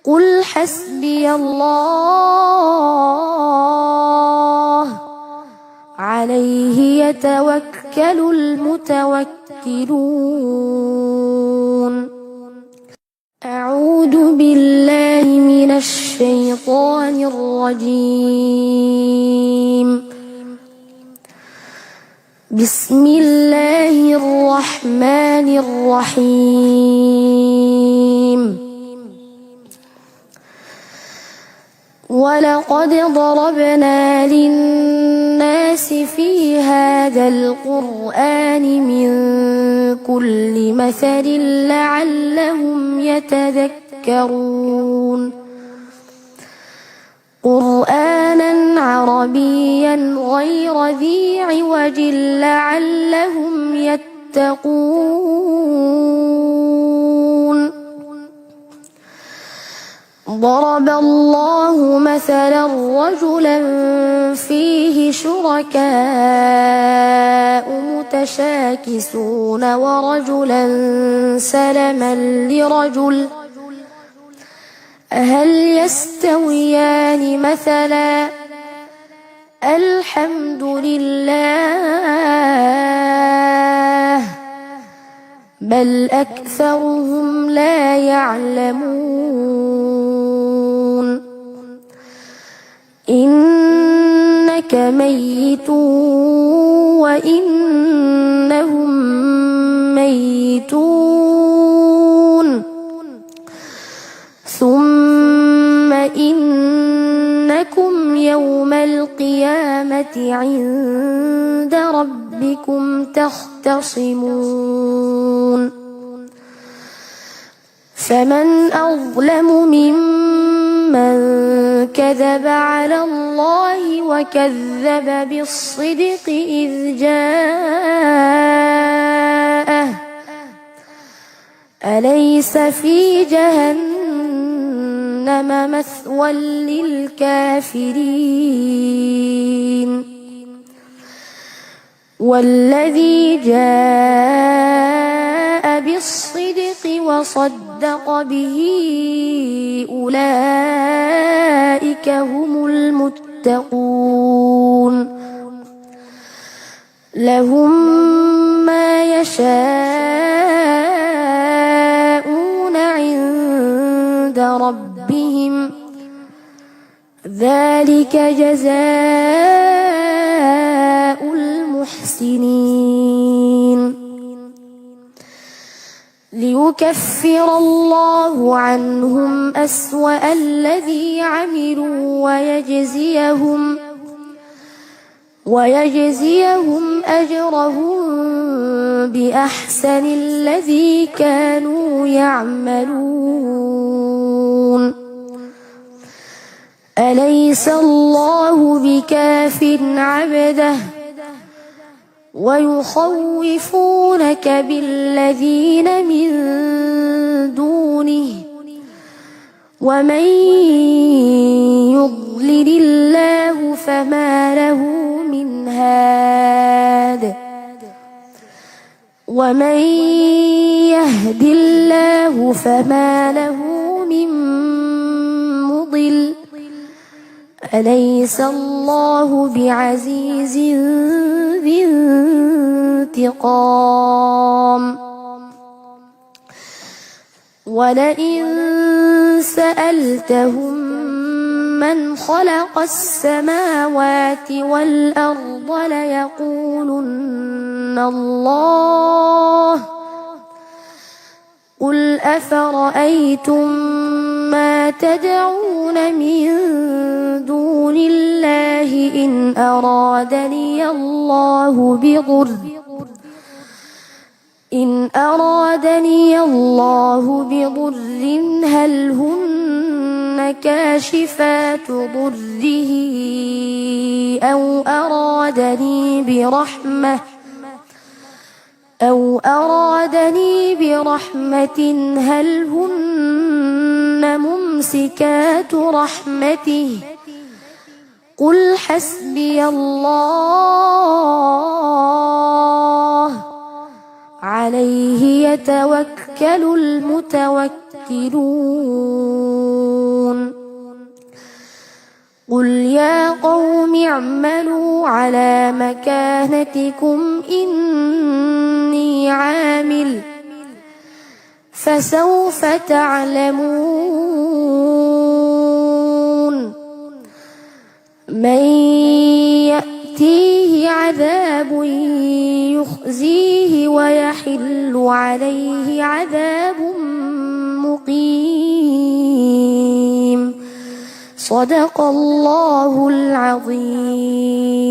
قل حسبي الله عليه يتوكل المتوكلون. أعوذ بالله من الشيطان الرجيم. بسم الله الرحمن الرحيم. ولقد ضربنا للناس في هذا القرآن من كل مثل لعلهم يتذكرون. قرآنا عربيا غير ذي عوج لعلهم يتقون. ضرب الله مثلا رجلا فيه شركاء متشاكسون ورجلا سلما لرجل هل يستويان مثلا الحمد لله بل أكثرهم لا يعلمون. إنك ميت وإنهم ميتون ثم إنكم يوم القيامة عند ربكم تختصمون. فمن أظلم ممن كذب على الله وكذب بالصدق إذ جاءه أليس في جهنم مثوى للكافرين. والذي جاء بالصدق وصدق به أولئك هم المتقون. لهم ما يشاءون عند ربهم ذلك جزاء المحسنين. ليكفر الله عنهم أسوأ الذي عملوا ويجزيهم أجرهم بأحسن الذي كانوا يعملون. أليس الله بكاف عبده ويخوفونك بالذين من دونه ومن يضلل الله فما له من هاد ومن يهد الله فما له من مضل. أليس الله بعزيز ذي انتقام. ولئن سألتهم من خلق السماوات والأرض ليقولن الله. قل أفرأيتم ما تدعون من دون الله إن أرادني الله بضر هل هن كاشفات ضره أو أرادني برحمة هل هن ممسكات رحمته. قل حسبي الله عليه يتوكل المتوكلون. قل يا قوم اعملوا على مكانتكم إني عامل فسوف تعلمون من يأتيه عذاب يخزيه ويحل عليه عذاب مقيم. صدق الله العظيم.